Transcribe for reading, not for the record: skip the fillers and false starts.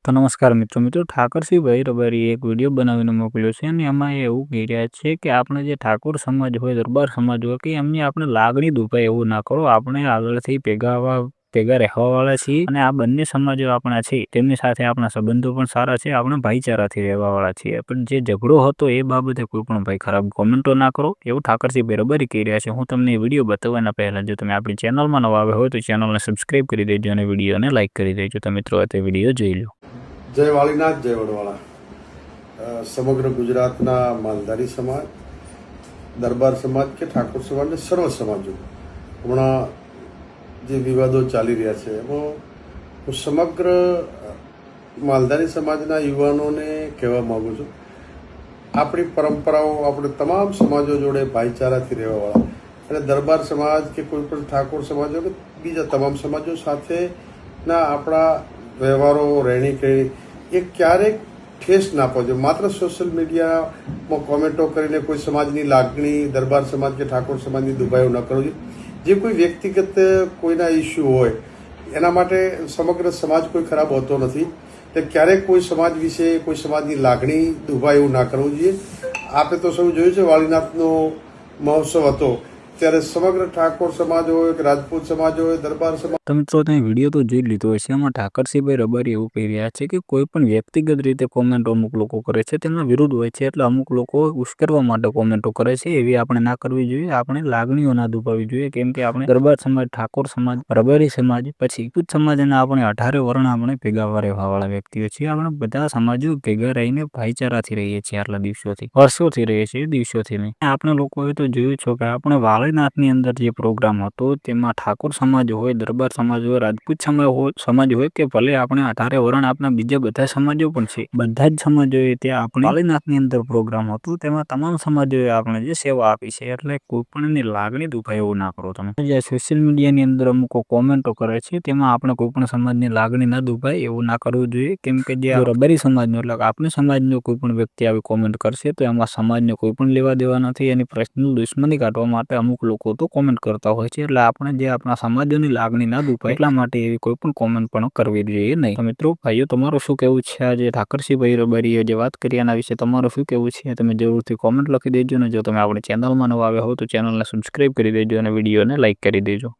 તો નમસ્કાર મિત્રો ઠાકરસિંહભાઈ રબારીએ એક વિડીયો બનાવીને મોકલ્યો છે અને એમાં એવું કહી રહ્યા છે કે આપણે જે ઠાકોર સમાજ હોય દરબાર સમાજ હોય કે એમની આપણે લાગણી દુભાય એવું ના કરો। આપણે આગળથી ભેગા રહેવાવાળા છીએ અને આ બંને સમાજો આપણા છે તેમની સાથે આપણા સંબંધો પણ સારા છે। આપણે ભાઈચારાથી રહેવાવાળા છીએ પણ જે ઝઘડો હતો એ બાબતે કોઈ પણ ભાઈ ખરાબ કોમેન્ટો ના કરો એવું ઠાકરસિંહભાઈ રબારી કહી રહ્યા છે। હું તમને વિડીયો બતાવવાના પહેલા જો તમે આપણી ચેનલમાં નવા આવ્યા હોય તો ચેનલને સબસ્ક્રાઈબ કરી દેજો અને વિડીયોને લાઈક કરી દેજો। તો મિત્રો તે વિડીયો જોઈ લો। જય વાળીનાથ જય વડવાળા। સમગ્ર ગુજરાતના માલધારી સમાજ, દરબાર સમાજ કે ઠાકોર સમાજ ને સર્વ સમાજો હમણાં જે વિવાદો ચાલી રહ્યા છે એમાં હું સમગ્ર માલધારી સમાજના યુવાનોને કહેવા માગું છું, આપણી પરંપરાઓ આપણે તમામ સમાજો જોડે ભાઈચારાથી રહેવાવાળા અને દરબાર સમાજ કે કોઈ પણ ઠાકોર સમાજો કે બીજા તમામ સમાજો સાથેના આપણા વ્યવહારો રહેણી કરણી એ ક્યારેક ઠેસ ના પહોંચે। માત્ર સોશિયલ મીડિયામાં કોમેન્ટો કરીને કોઈ સમાજની લાગણી દરબાર સમાજ કે ઠાકોર સમાજની દુભાયો ન કરવો જોઈએ। જે કોઈ વ્યક્તિગત કોઈના ઇસ્યુ હોય એના માટે સમગ્ર સમાજ કોઈ ખરાબ હોતો નથી, એટલે ક્યારેક કોઈ સમાજ વિશે કોઈ સમાજની લાગણી દુભાય એવું ના કરવું જોઈએ। આપે તો સૌ જોયું છે વાળીનાથનો મહોત્સવ હતો ત્યારે સમગ્ર ઠાકોર સમાજ હોય કે રાજપૂત સમાજ હોય દરબાર સમાજ। તો મિત્રો તમે વિડીયો તો જોઈ લીધો હશે। એમાં ઠાકરસિંહભાઈ રબારી એવું કહી રહ્યા છે કે કોઈ પણ વ્યક્તિગત રીતે કોમેન્ટો અમુક લોકો કરે છે તેમના વિરુદ્ધ હોય છે એટલે અમુક લોકો ઉશ્કેરવા માટે કોમેન્ટો કરે છે એવી આપણે ના કરવી જોઈએ। આપણે લાગણીઓ ના દુભાવવી જોઈએ કેમ કે આપણે દરબાર સમાજ, ઠાકોર સમાજ, રબારી સમાજ પછી કુછ સમાજ અને આપણે 18 વર્ણ આપણે ભેગા રહેવાવાળા વ્યક્તિઓ છીએ। આપણે બધા સમાજો ભેગા રહીને ભાઈચારાથી રહીએ છીએ આટલા દિવસોથી, વર્ષોથી રહીએ છીએ, દિવસોથી નહીં। આપણે લોકોએ તો જોયું છો કે આપણે વાળીનાથની અંદર જે પ્રોગ્રામ હતો તેમાં ઠાકોર સમાજ હોય, દરબાર સમાજ હોય, રાજપૂત સમાજ હોય કે ભલે આપણે 18 વર્ણ આપણા બીજા બધા સમાજો પણ છે, બધા જ સમાજોએ ત્યાં આપણે વાળીનાથની અંદર પ્રોગ્રામ હતું તેમાં તમામ સમાજોએ આપણે જે સેવા આપી છે એટલે કોઈ પણ એની લાગણી દુભાય એવું ના કરો તમે। જે સોશિયલ મીડિયાની અંદર અમુક કોમેન્ટો કરે છે તેમાં આપણે કોઈ પણ સમાજની લાગણી ના દુભાય એવું ના કરવું જોઈએ કેમ કે જે રબારી સમાજનો એટલે આપણી સમાજનો કોઈ પણ વ્યક્તિ આવી કોમેન્ટ કરશે તો એમાં સમાજને કોઈ પણ લેવા દેવા નથી। એની પર્સનલ દુશ્મની કાઢવા માટે અમુક લોકો તો કોમેન્ટ કરતા હોય છે એટલે આપણે જે આપણા સમાજોની લાગણી ના દુભાય એટલા માટે એવી કોઈ પણ કોમેન્ટ પણ કરવી જોઈએ નહીં। તો મિત્રો ભાઈઓ તમારું શું કહેવું છે આજે ઠાકરસિંહભાઈ રબારીએ જે વાત કરી એના વિશે તમારું શું કહેવું છે તમે જરૂરથી કોમેન્ટ લખી દેજો અને જો તમે આપણી ચેનલમાં નવા આવ્યા હો તો ચેનલને સબસ્ક્રાઈબ કરી દેજો અને વિડીયોને લાઈક કરી દેજો।